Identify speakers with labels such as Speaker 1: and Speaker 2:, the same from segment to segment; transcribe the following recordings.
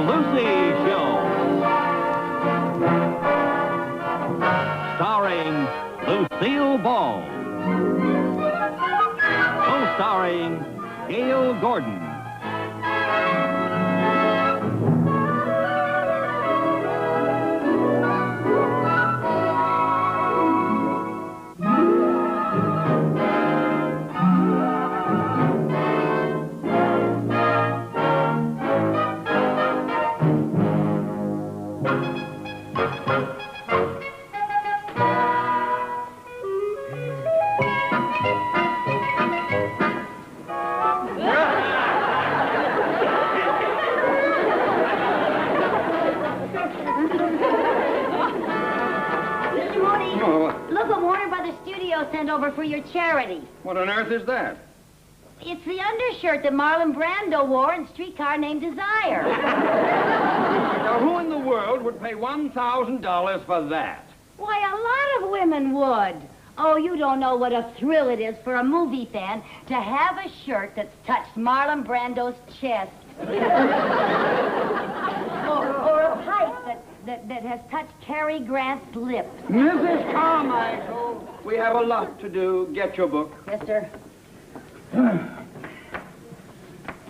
Speaker 1: Lucy Show. Starring Lucille Ball. Co-starring Gail Gordon.
Speaker 2: Sent over for your charity.
Speaker 3: What on earth is that?
Speaker 2: It's the undershirt that Marlon Brando wore in Streetcar Named Desire.
Speaker 3: Now, who in the world would pay $1,000 for that?
Speaker 2: Why, a lot of women would. Oh, you don't know what a thrill it is for a movie fan to have a shirt that's touched Marlon Brando's chest. or a pipe that has touched Cary Grant's lips.
Speaker 3: Mrs. Carmichael, we have a lot to do. Get your book.
Speaker 2: Yes, sir.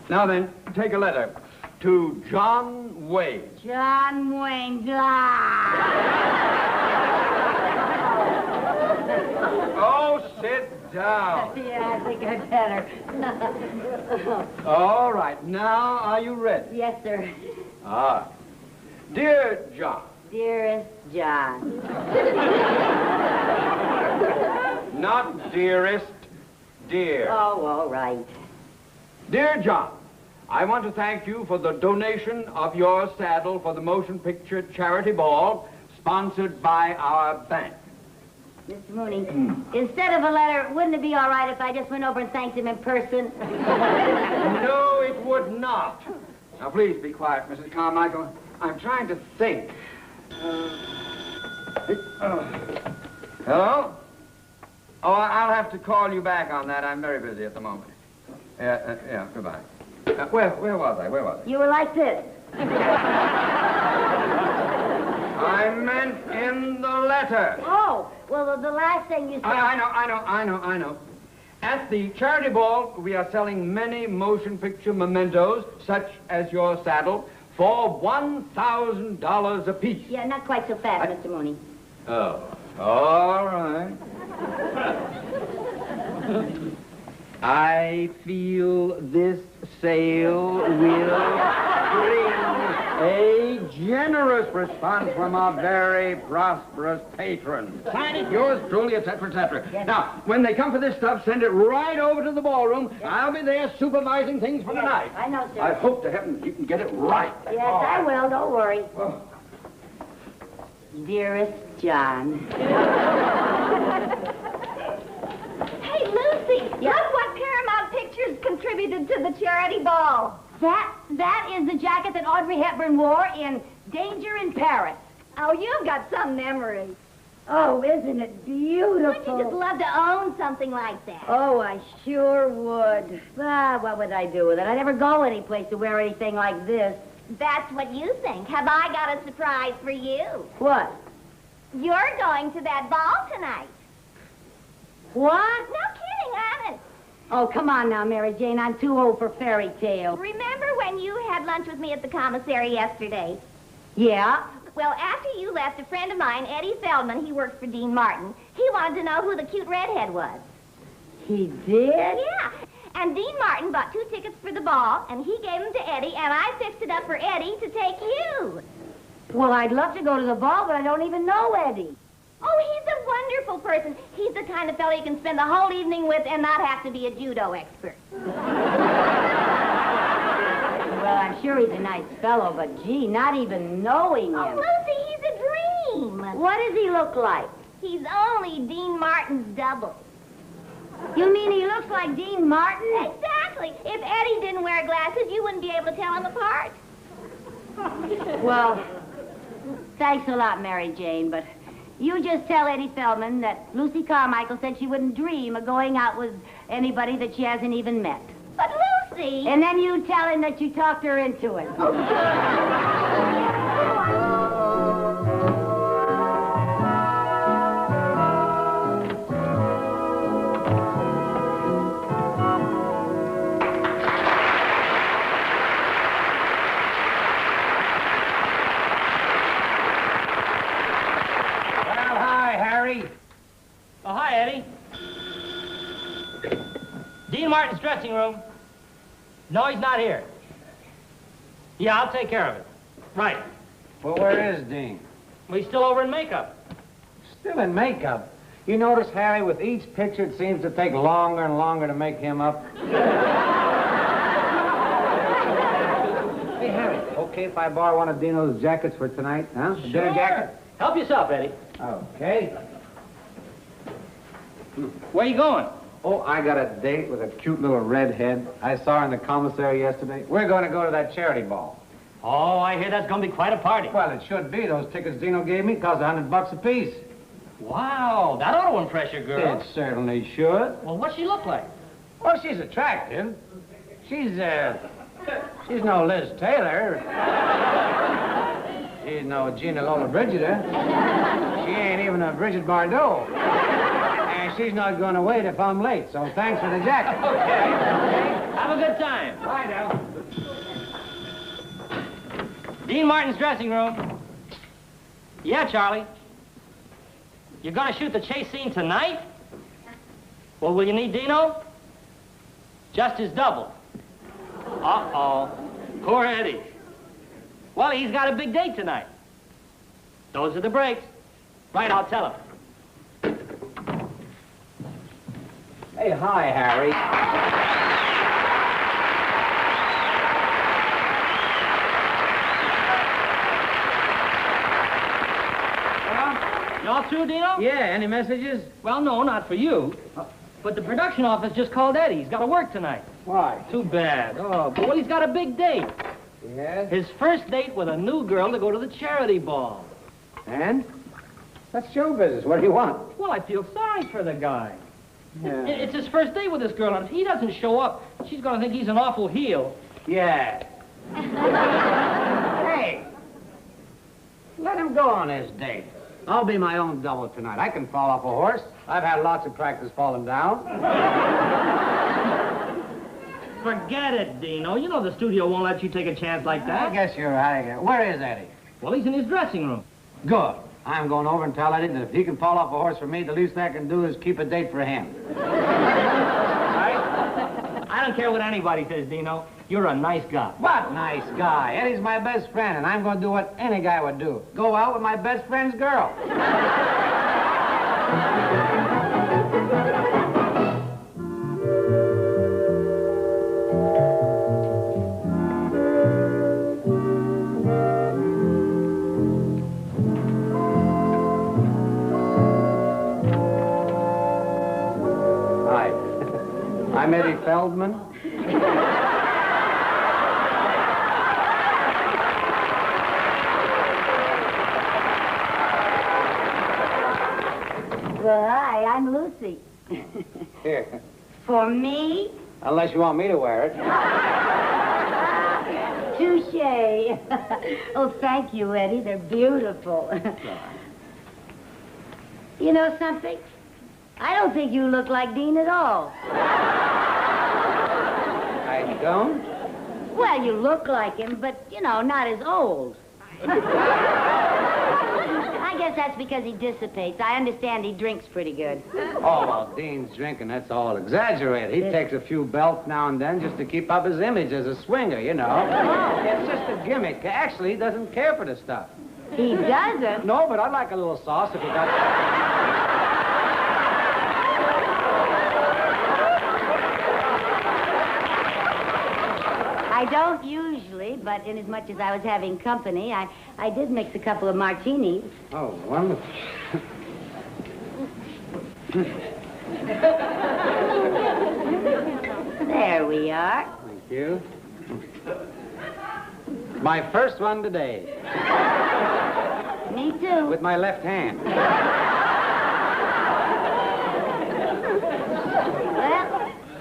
Speaker 3: Now then, take a letter to John Wayne.
Speaker 2: John Wayne.
Speaker 3: Oh, sit down.
Speaker 2: Yeah, I think I'd better.
Speaker 3: All right, now are you ready?
Speaker 2: Yes, sir.
Speaker 3: Ah. Dear John.
Speaker 2: Dearest John.
Speaker 3: Not dearest, dear.
Speaker 2: Oh, all right.
Speaker 3: Dear John, I want to thank you for the donation of your saddle for the motion picture charity ball sponsored by our bank.
Speaker 2: Mr. Mooney, instead of a letter, wouldn't it be all right if I just went over and thanked him in person?
Speaker 3: No, it would not. Now, please be quiet, Mrs. Carmichael. I'm trying to think. Hello? Oh, I'll have to call you back on that. I'm very busy at the moment. Yeah, goodbye. Where was I?
Speaker 2: You were like this.
Speaker 3: I meant in the letter.
Speaker 2: Oh, well, the last thing you said...
Speaker 3: I know. At the charity ball, we are selling many motion picture mementos, such as your saddle, for $1,000 apiece.
Speaker 2: Yeah, not quite so fast, Mr. Mooney.
Speaker 3: Oh, all right. I feel this sale will bring a generous response from our very prosperous patrons. Sign it, yours truly, etc., etc.
Speaker 2: Yes.
Speaker 3: Now, when they come for this stuff, send it right over to the ballroom. Yes. I'll be there supervising things for tonight.
Speaker 2: I know, sir.
Speaker 3: I hope to heaven you can get it right.
Speaker 2: Yes, I will. Don't worry.
Speaker 3: Oh.
Speaker 2: Dearest John.
Speaker 4: Hey, Lucy, look what Paramount Pictures contributed to the charity ball.
Speaker 2: That is the jacket that Audrey Hepburn wore in Danger in Paris.
Speaker 4: Oh, you've got some memory.
Speaker 2: Oh, isn't it beautiful?
Speaker 4: Wouldn't you just love to own something like that?
Speaker 2: Oh, I sure would. What would I do with it? I never go any place to wear anything like this.
Speaker 4: That's what you think. Have I got a surprise for you?
Speaker 2: What?
Speaker 4: You're going to that ball tonight.
Speaker 2: What?
Speaker 4: No kidding, honest.
Speaker 2: Oh, come on now, Mary Jane. I'm too old for fairy tales.
Speaker 4: Remember when you had lunch with me at the commissary yesterday?
Speaker 2: Yeah?
Speaker 4: Well, after you left, a friend of mine, Eddie Feldman, he works for Dean Martin, he wanted to know who the cute redhead was.
Speaker 2: He did?
Speaker 4: Yeah. And Dean Martin bought 2 tickets for the ball, and he gave them to Eddie, and I fixed it up for Eddie to take you.
Speaker 2: Well, I'd love to go to the ball, but I don't even know Eddie.
Speaker 4: Oh, he's a wonderful person. He's the kind of fellow you can spend the whole evening with and not have to be a judo expert.
Speaker 2: Well, I'm sure he's a nice fellow, but gee, not even knowing him.
Speaker 4: Oh, Lucy, he's a dream.
Speaker 2: What does he look like?
Speaker 4: He's only Dean Martin's double.
Speaker 2: You mean he looks like Dean Martin?
Speaker 4: Exactly. If Eddie didn't wear glasses, you wouldn't be able to tell him apart.
Speaker 2: Well, thanks a lot, Mary Jane, but you just tell Eddie Feldman that Lucy Carmichael said she wouldn't dream of going out with anybody that she hasn't even met.
Speaker 4: But, see.
Speaker 2: And then you tell him that you talked her into it.
Speaker 3: Well, hi, Harry.
Speaker 5: Oh, hi, Eddie. Dean Martin's dressing room. No, he's not here. Yeah, I'll take care of it. Right.
Speaker 3: Well, where is Dean?
Speaker 5: Well, he's still over in makeup.
Speaker 3: Still in makeup. You notice, Harry, with each picture, it seems to take longer and longer to make him up. Hey, Harry, okay if I borrow one of Dino's jackets for tonight, huh? A dinner jacket?
Speaker 5: Help yourself, Eddie.
Speaker 3: Okay.
Speaker 5: Where you going?
Speaker 3: Oh, I got a date with a cute little redhead. I saw her in the commissary yesterday. We're going to go to that charity ball.
Speaker 5: Oh, I hear that's going to be quite a party.
Speaker 3: Well, it should be. Those tickets Dino gave me cost $100 apiece.
Speaker 5: Wow, that ought to impress your girl.
Speaker 3: It certainly should.
Speaker 5: Well, what's she look like?
Speaker 3: Well, she's attractive. She's no Liz Taylor. She's no Gina Lola Brigida. She ain't even a Bridget Bardot. And she's not going to wait if I'm late, so thanks for the jacket.
Speaker 5: Okay. Have a good time.
Speaker 3: Bye now.
Speaker 5: Dean Martin's dressing room. Yeah, Charlie. You're going to shoot the chase scene tonight? Well, will you need Dino? Just his double. Uh-oh. Poor Eddie. Well, he's got a big date tonight. Those are the breaks. Right, I'll tell him.
Speaker 3: Hey, hi, Harry.
Speaker 5: Y'all through, Dino?
Speaker 3: Yeah, any messages?
Speaker 5: Well, no, not for you. But the production office just called Eddie. He's got to work tonight.
Speaker 3: Why?
Speaker 5: Too bad. Oh, but well, he's got a big date.
Speaker 3: Yes?
Speaker 5: His first date with a new girl to go to the charity ball.
Speaker 3: And? That's show business. What do you want?
Speaker 5: Well, I feel sorry for the guy.
Speaker 3: Yeah.
Speaker 5: It's his first date with this girl, and if he doesn't show up, she's going to think he's an awful heel.
Speaker 3: Yeah. Hey, let him go on his date. I'll be my own double tonight. I can fall off a horse. I've had lots of practice falling down.
Speaker 5: Forget it, Dino. You know the studio won't let you take a chance like that.
Speaker 3: I guess you're right. Where is Eddie?
Speaker 5: Well, he's in his dressing room.
Speaker 3: Good. I'm going over and tell Eddie that if he can fall off a horse for me, the least I can do is keep a date for him.
Speaker 5: Right? I don't care what anybody says, Dino. You're a nice guy.
Speaker 3: What nice guy? Eddie's my best friend, and I'm going to do what any guy would do. Go out with my best friend's girl. Hi. I'm Eddie Feldman.
Speaker 2: Well, hi, I'm Lucy.
Speaker 3: Here.
Speaker 2: For me?
Speaker 3: Unless you want me to wear it.
Speaker 2: Touche. Oh, thank you, Eddie. They're beautiful. You know something? I don't think you look like Dean at all.
Speaker 3: I don't?
Speaker 2: Well, you look like him, but, you know, not as old. I guess that's because he dissipates. I understand he drinks pretty good.
Speaker 3: Oh, well, Dean's drinking, that's all exaggerated. He takes a few belts now and then just to keep up his image as a swinger, you know. It's just a gimmick. Actually, he doesn't care for the stuff.
Speaker 2: He doesn't?
Speaker 3: No, but I'd like a little sauce if you got...
Speaker 2: I don't usually, but inasmuch as I was having company, I did mix a couple of martinis.
Speaker 3: Oh, wonderful.
Speaker 2: There we are.
Speaker 3: Thank you. My first one today.
Speaker 2: Me too.
Speaker 3: With my left hand.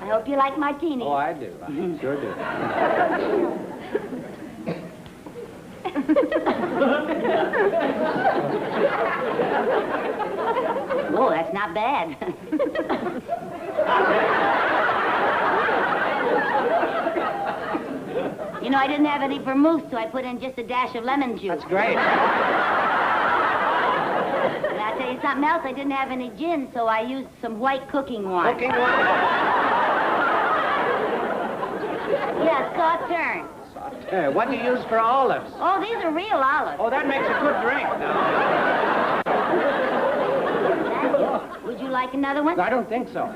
Speaker 2: Well, I hope you like martinis.
Speaker 3: Oh, I do. I sure do.
Speaker 2: Oh, that's not bad. You know, I didn't have any vermouth, so I put in just a dash of lemon juice.
Speaker 3: That's great.
Speaker 2: And I'll tell you something else. I didn't have any gin, so I used some white cooking wine.
Speaker 3: Cooking wine?
Speaker 2: Yeah, Sauterne.
Speaker 3: What do you use for olives?
Speaker 2: Oh, these are real olives.
Speaker 3: Oh, that makes a good drink now.
Speaker 2: Thank you. Would you like another one?
Speaker 3: I don't think so.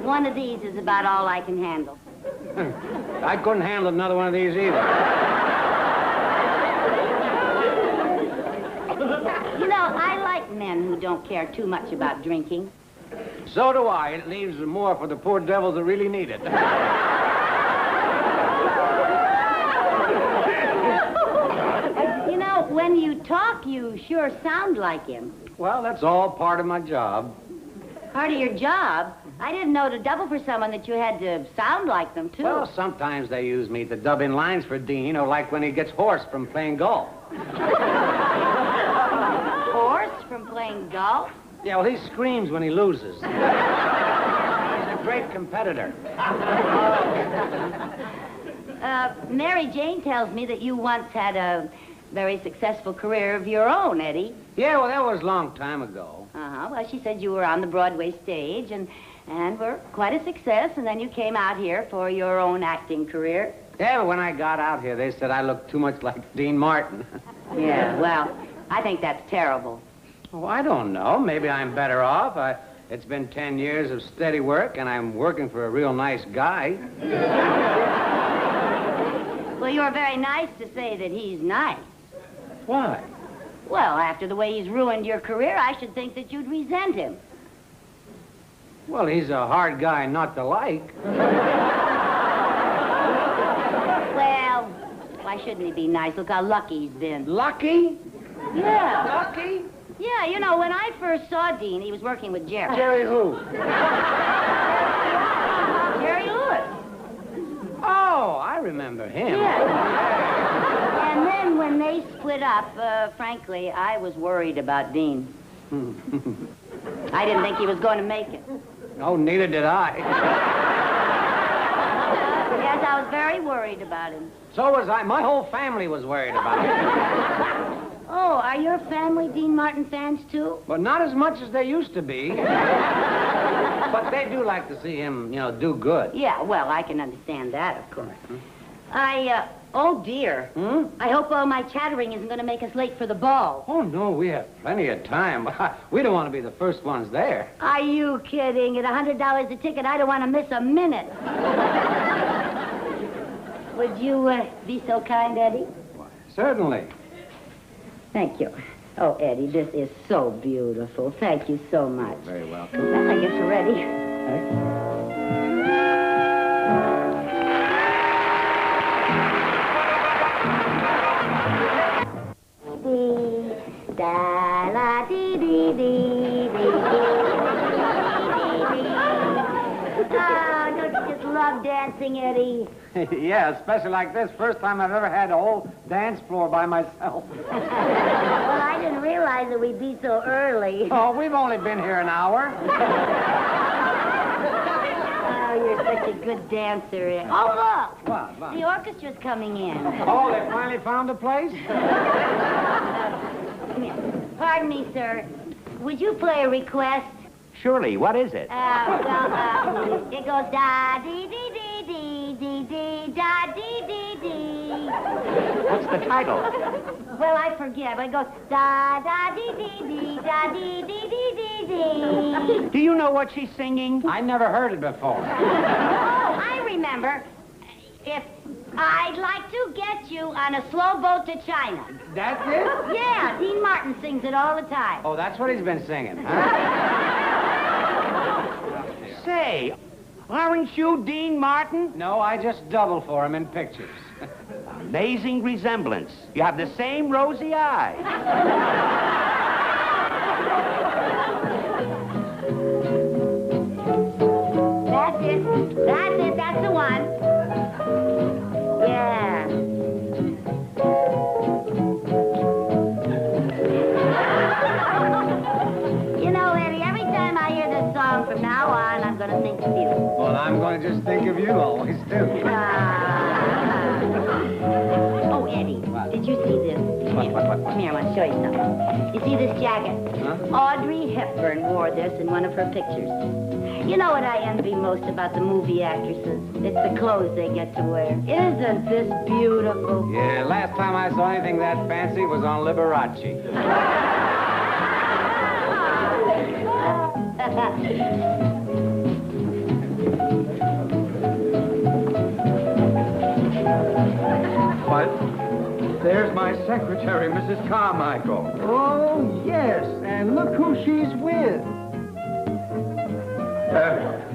Speaker 2: One of these is about all I can handle.
Speaker 3: I couldn't handle another one of these either.
Speaker 2: You know, I like men who don't care too much about drinking.
Speaker 3: So do I. It leaves more for the poor devils that really need it.
Speaker 2: You know, when you talk, you sure sound like him.
Speaker 3: Well, that's all part of my job.
Speaker 2: Part of your job? I didn't know to double for someone that you had to sound like them, too.
Speaker 3: Well, sometimes they use me to dub in lines for Dean, or like when he gets hoarse from playing golf.
Speaker 2: Hoarse from playing golf?
Speaker 3: Yeah, well, he screams when he loses. He's a great competitor.
Speaker 2: Mary Jane tells me that you once had a very successful career of your own, Eddie.
Speaker 3: Yeah, well, that was a long time ago.
Speaker 2: Uh-huh. Well, she said you were on the Broadway stage and were quite a success, and then you came out here for your own acting career.
Speaker 3: Yeah, but when I got out here, they said I looked too much like Dean Martin.
Speaker 2: Yeah, well, I think that's terrible.
Speaker 3: Oh, I don't know. Maybe I'm better off. It's been 10 years of steady work, and I'm working for a real nice guy.
Speaker 2: Well, you're very nice to say that he's nice.
Speaker 3: Why?
Speaker 2: Well, after the way he's ruined your career, I should think that you'd resent him.
Speaker 3: Well, he's a hard guy not to like.
Speaker 2: Well, why shouldn't he be nice? Look how lucky he's been.
Speaker 3: Lucky?
Speaker 2: Yeah.
Speaker 3: Lucky?
Speaker 2: Yeah, you know, when I first saw Dean, he was working with Jerry.
Speaker 3: Jerry who?
Speaker 2: Jerry Lewis.
Speaker 3: Oh, I remember him.
Speaker 2: Yeah. And then when they split up, frankly, I was worried about Dean. I didn't think he was going to make it.
Speaker 3: Oh, neither did I.
Speaker 2: Yes, I was very worried about him.
Speaker 3: So was I. My whole family was worried about it.
Speaker 2: Oh, are your family Dean Martin fans, too?
Speaker 3: But not as much as they used to be. But they do like to see him, do good.
Speaker 2: Yeah, well, I can understand that, of course. Oh, dear. I hope all my chattering isn't going to make us late for the ball.
Speaker 3: Oh, no, we have plenty of time. We don't want to be the first ones there.
Speaker 2: Are you kidding? At $100 a ticket, I don't want to miss a minute. Would you be so kind, Eddie?
Speaker 3: Certainly.
Speaker 2: Thank you. Oh, Eddie, this is so beautiful. Thank you so much.
Speaker 3: Very welcome.
Speaker 2: Well, I guess we're ready. Oh, don't you just love dancing, Eddie?
Speaker 3: Yeah, especially like this. First time I've ever had a whole dance floor by myself.
Speaker 2: Well, I didn't realize that we'd be so early.
Speaker 3: Oh, we've only been here an hour.
Speaker 2: Oh, you're such a good dancer. Oh, look!
Speaker 3: What?
Speaker 2: The orchestra's coming in.
Speaker 3: Oh, they finally found a place?
Speaker 2: Pardon me, sir. Would you play a request?
Speaker 1: Surely, what is it?
Speaker 2: It goes da-dee-dee-dee-dee-dee-dee, da-dee-dee-dee.
Speaker 1: What's the title?
Speaker 2: Well, I forget, but it goes da-da-dee-dee-dee, da-dee-dee-dee-dee-dee.
Speaker 1: Do you know what she's singing?
Speaker 3: I never heard it before.
Speaker 2: Oh, I remember. If I'd like to get you on a slow boat to China.
Speaker 3: That's it?
Speaker 2: Yeah, Dean Martin sings it all the time.
Speaker 3: Oh, that's what he's been singing, huh?
Speaker 1: Say, aren't you Dean Martin?
Speaker 3: No, I just double for him in pictures.
Speaker 1: Amazing resemblance. You have the same rosy eyes.
Speaker 2: That's it, that's the one. Yeah. You know, Eddie, every time I hear this song from now on, I'm going to think of you.
Speaker 3: Well, I'm going to just think of you always, too.
Speaker 2: Oh, Eddie, did you see this?
Speaker 3: What?
Speaker 2: Come here, I want to show you something. You see this jacket?
Speaker 3: Huh?
Speaker 2: Audrey Hepburn wore this in one of her pictures. You know what I envy most about the movie actresses? It's the clothes they get to wear. Isn't this beautiful?
Speaker 3: Yeah, last time I saw anything that fancy was on Liberace. What? There's my secretary, Mrs. Carmichael.
Speaker 6: Oh, yes, and look who she's with.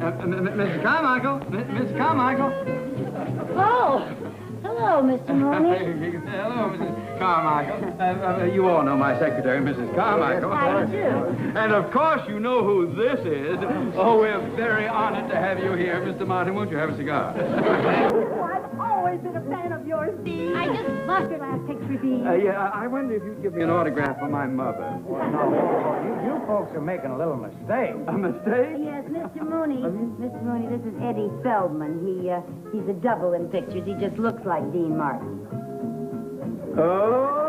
Speaker 3: Mrs. Carmichael? Mrs. Carmichael?
Speaker 2: Oh, hello, Mr. Mooney.
Speaker 3: Hello, Mrs. Carmichael. You all know my secretary, Mrs. Carmichael.
Speaker 2: I do.
Speaker 3: And of course you know who this is. Oh, we're very honored to have you here. Mr. Martin, won't you have a cigar?
Speaker 4: I've always been a fan of yours, Dean. I just loved your last picture, Dean.
Speaker 3: Yeah, I wonder if you'd give me an autograph for my mother.
Speaker 6: You folks are making a little mistake.
Speaker 3: A mistake?
Speaker 2: Yes, Mr. Mooney. Mr. Mooney, this is Eddie Feldman. He's a double in pictures. He just looks like Dean Martin.
Speaker 3: Oh!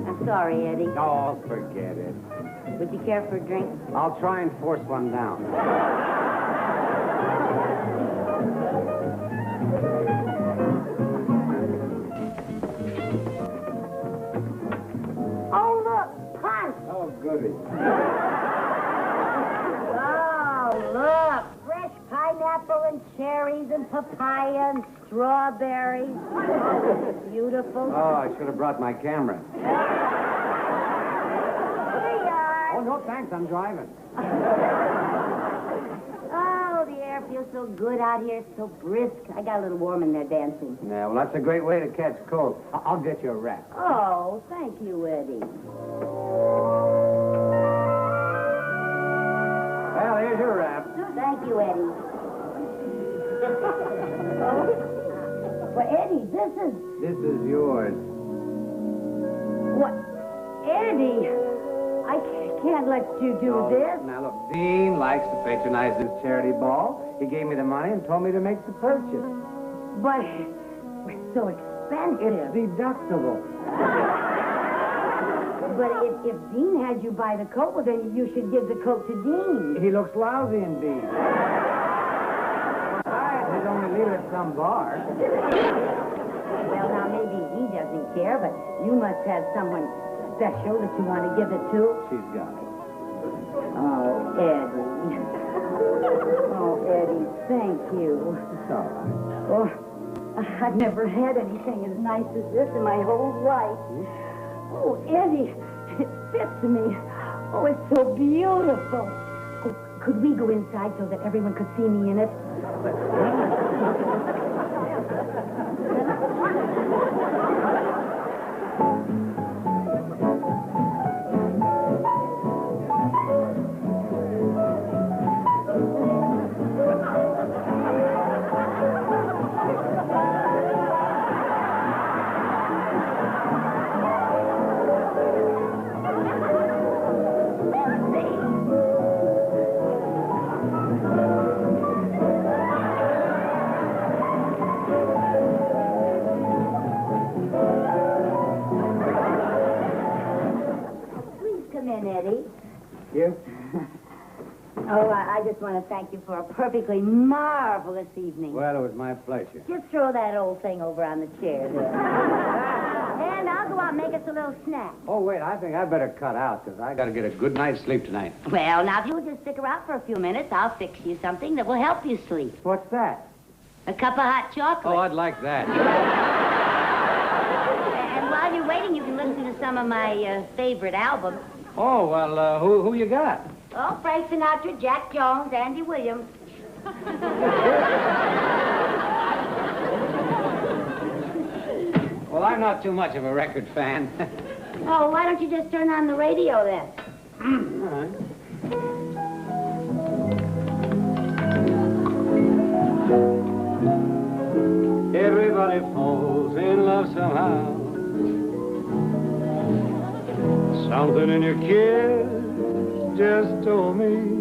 Speaker 2: I'm sorry, Eddie.
Speaker 6: Oh, forget it.
Speaker 2: Would you care for a drink?
Speaker 6: I'll try and force one down.
Speaker 2: Oh, look, punch!
Speaker 6: Oh, goody.
Speaker 2: Oh, look, fresh pineapple and cherries and papaya and strawberries. Oh, beautiful.
Speaker 6: Oh, I should have brought my camera.
Speaker 2: Here you are.
Speaker 6: Oh, no, thanks. I'm driving.
Speaker 2: Oh, the air feels so good out here, so brisk. I got a little warm in there dancing.
Speaker 6: Yeah, well, that's a great way to catch cold. I'll get you a wrap.
Speaker 2: Oh, thank you, Eddie.
Speaker 6: Well, here's your wrap.
Speaker 2: Thank you, Eddie. Well, Eddie, this is
Speaker 6: yours.
Speaker 2: what? Eddie, I can't let you do this.
Speaker 6: Now, look, Dean likes to patronize this charity ball. He gave me the money and told me to make the purchase.
Speaker 2: But it's so expensive.
Speaker 6: It's deductible.
Speaker 2: But if Dean had you buy the coat, well, then you should give the coat to Dean.
Speaker 6: He looks lousy indeed. He'd only leave it at some bar.
Speaker 2: Well, now, maybe he doesn't care, but you must have someone special that you want to give it to.
Speaker 6: She's got it.
Speaker 2: Oh, Eddie. Oh, Eddie, thank you.
Speaker 6: It's all right.
Speaker 2: Oh, I've never had anything as nice as this in my whole life. Oh, Eddie, it fits me. Oh, it's so beautiful. Oh, could we go inside so that everyone could see me in it? Eddie.
Speaker 6: You?
Speaker 2: Oh, I just want to thank you for a perfectly marvelous evening.
Speaker 6: Well, it was my pleasure.
Speaker 2: Just throw that old thing over on the chair there. And I'll go out and make us a little snack.
Speaker 6: Oh, wait, I think I better cut out, because I got to get a good night's sleep tonight.
Speaker 2: Well, now, if you'll just stick around for a few minutes, I'll fix you something that will help you sleep.
Speaker 6: What's that?
Speaker 2: A cup of hot chocolate.
Speaker 6: Oh, I'd like that.
Speaker 2: And while you're waiting, you can listen to some of my favorite albums.
Speaker 6: Oh, well, who you got?
Speaker 2: Oh, Frank Sinatra, Jack Jones, Andy Williams.
Speaker 3: Well, I'm not too much of a record fan.
Speaker 2: Oh, why don't you just turn on the radio then?
Speaker 3: All right. Everybody falls in love somehow. Something in your kiss just told me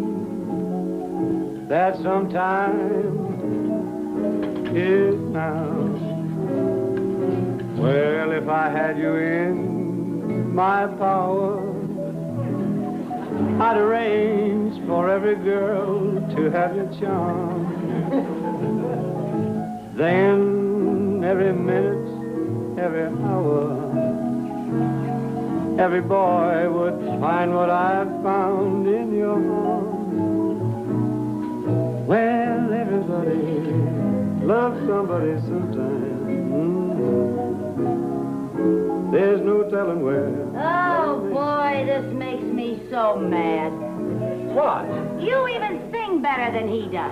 Speaker 3: that sometime is now. Well, if I had you in my power, I'd arrange for every girl to have your charm. Then every minute, every hour, every boy would find what I've found in your arms. Well, everybody loves somebody sometime. There's no telling where.
Speaker 2: Oh, boy, this makes me so mad.
Speaker 5: What?
Speaker 2: You even sing better than he does.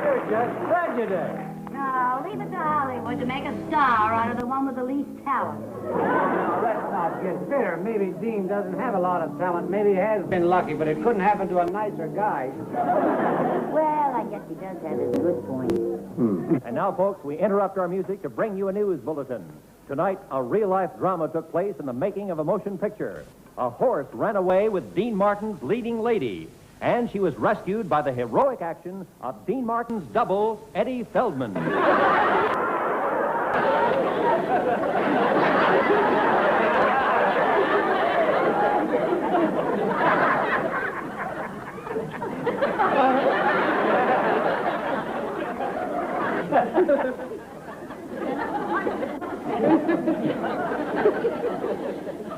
Speaker 5: You're just prejudiced.
Speaker 2: No, leave it to Hollywood to make a star out of the one with the least talent.
Speaker 6: Now, let's not get bitter. Maybe Dean doesn't have a lot of talent. Maybe he has been lucky, but it couldn't happen to a nicer guy.
Speaker 2: Well, I guess he does have his good points.
Speaker 7: And now, folks, we interrupt our music to bring you a news bulletin. Tonight, a real-life drama took place in the making of a motion picture. A horse ran away with Dean Martin's leading lady, and she was rescued by the heroic action of Dean Martin's double, Eddie Feldman.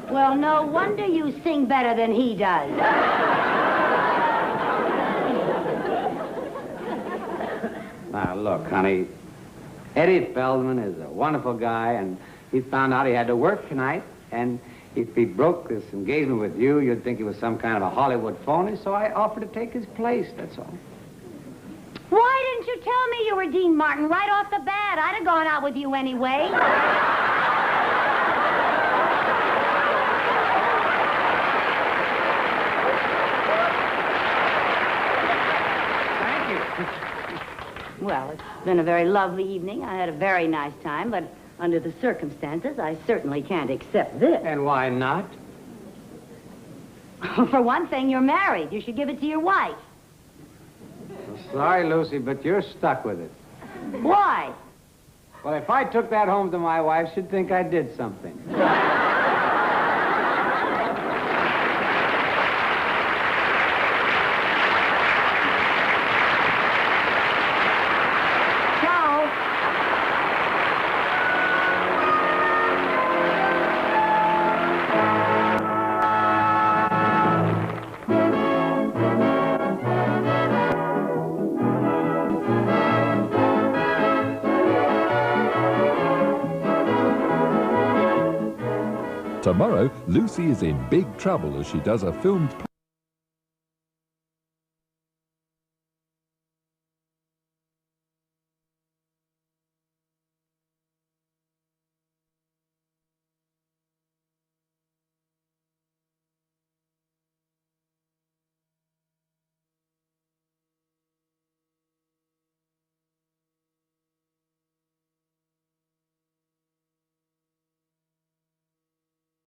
Speaker 2: Well, no wonder you sing better than he does.
Speaker 3: Now, look, honey, Eddie Feldman is a wonderful guy, and he found out he had to work tonight, and if he broke this engagement with you, you'd think he was some kind of a Hollywood phony, so I offered to take his place, that's all.
Speaker 2: Why didn't you tell me you were Dean Martin right off the bat? I'd have gone out with you anyway.
Speaker 3: Thank you.
Speaker 2: Well, it's been a very lovely evening. I had a very nice time, but under the circumstances, I certainly can't accept this.
Speaker 3: And why not?
Speaker 2: For one thing, you're married. You should give it to your wife.
Speaker 3: Sorry, Lucy, but you're stuck with it.
Speaker 2: Why?
Speaker 3: Well, if I took that home to my wife, she'd think I did something.
Speaker 8: Tomorrow, Lucy is in big trouble as she does a filmed play